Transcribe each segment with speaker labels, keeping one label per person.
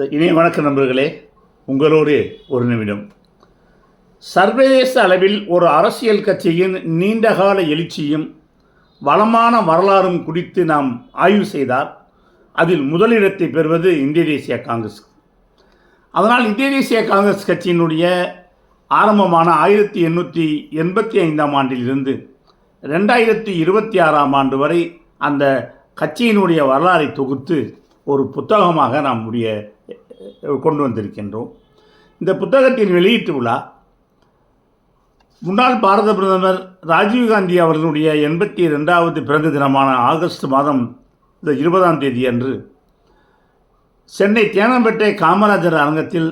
Speaker 1: இணைய வணக்க நண்பர்களே, உங்களோடு ஒரு நிமிடம். சர்வதேச அளவில் ஒரு அரசியல் கட்சியின் நீண்டகால எழுச்சியும் வளமான வரலாறும் குறித்து நாம் ஆய்வு செய்தால் அதில் முதலிடத்தை பெறுவது இந்திய தேசிய காங்கிரஸ். அதனால் இந்திய தேசிய காங்கிரஸ் கட்சியினுடைய ஆரம்பமான 1885ஆம் ஆண்டிலிருந்து 2026ஆம் ஆண்டு வரை அந்த கட்சியினுடைய வரலாறை தொகுத்து ஒரு புத்தகமாக நாம் கொண்டு வந்திருக்கின்றோம். இந்த புத்தகத்தின் வெளியீட்டு விழா முன்னாள் பாரத பிரதமர் ராஜீவ்காந்தி அவர்களுடைய 82வது பிறந்த தினமான ஆகஸ்ட் மாதம் 20ஆம் தேதி அன்று சென்னை தேனாம்பேட்டை காமராஜர் அரங்கத்தில்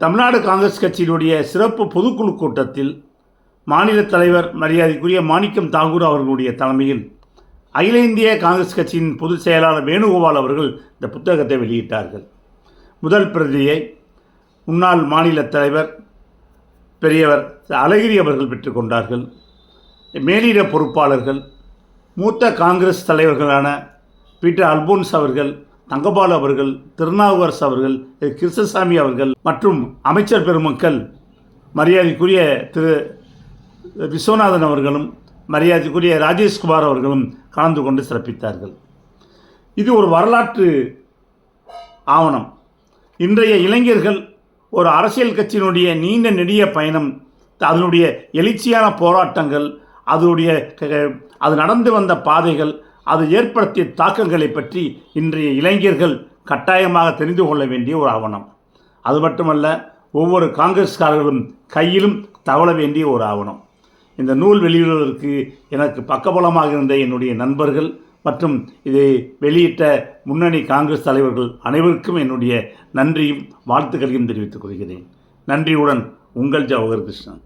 Speaker 1: தமிழ்நாடு காங்கிரஸ் கட்சியினுடைய சிறப்பு பொதுக்குழு கூட்டத்தில் மாநில தலைவர் மரியாதைக்குரிய மாணிக்கம் தாகூர் அவர்களுடைய தலைமையில் அகில இந்திய காங்கிரஸ் கட்சியின் பொதுச் செயலாளர் வேணுகோபால் அவர்கள் இந்த புத்தகத்தை வெளியிட்டார்கள். முதல் பிரதியை முன்னாள் மாநில தலைவர் பெரியவர் அழகிரி அவர்கள் பெற்றுக்கொண்டார்கள். மேலிட பொறுப்பாளர்கள் மூத்த காங்கிரஸ் தலைவர்களான பீட்டர் அல்போன்ஸ் அவர்கள், தங்கபால் அவர்கள், திருநாவுக்கரசு அவர்கள், கிருஷ்ணசாமி அவர்கள் மற்றும் அமைச்சர் பெருமக்கள் மரியாதைக்குரிய திரு விஸ்வநாதன் அவர்களும் மரியாதைக்குரிய ராஜேஷ்குமார் அவர்களும் கலந்து கொண்டு சிறப்பித்தார்கள். இது ஒரு வரலாற்று ஆவணம். இன்றைய இளைஞர்கள் ஒரு அரசியல் கட்சியினுடைய நீண்ட நெடிய பயணம், அதனுடைய எழுச்சியான போராட்டங்கள், அது நடந்து வந்த பாதைகள், அது ஏற்படுத்திய தாக்கங்களை பற்றி இன்றைய இளைஞர்கள் கட்டாயமாக தெரிந்து கொள்ள வேண்டிய ஒரு ஆவணம். அது மட்டுமல்ல, ஒவ்வொரு காங்கிரஸ்காரர்களும் கையிலும் தவழ வேண்டிய ஒரு ஆவணம். இந்த நூல் வெளியிடுவதற்கு எனக்கு பக்கபலமாக இருந்த என்னுடைய நண்பர்கள் மற்றும் இதை வெளியிட்ட முன்னணி காங்கிரஸ் தலைவர்கள் அனைவருக்கும் என்னுடைய நன்றியும் வாழ்த்துக்களையும் தெரிவித்துக் கொள்கிறேன். நன்றியுடன் உங்கள் ஜவஹர் கிருஷ்ணன்.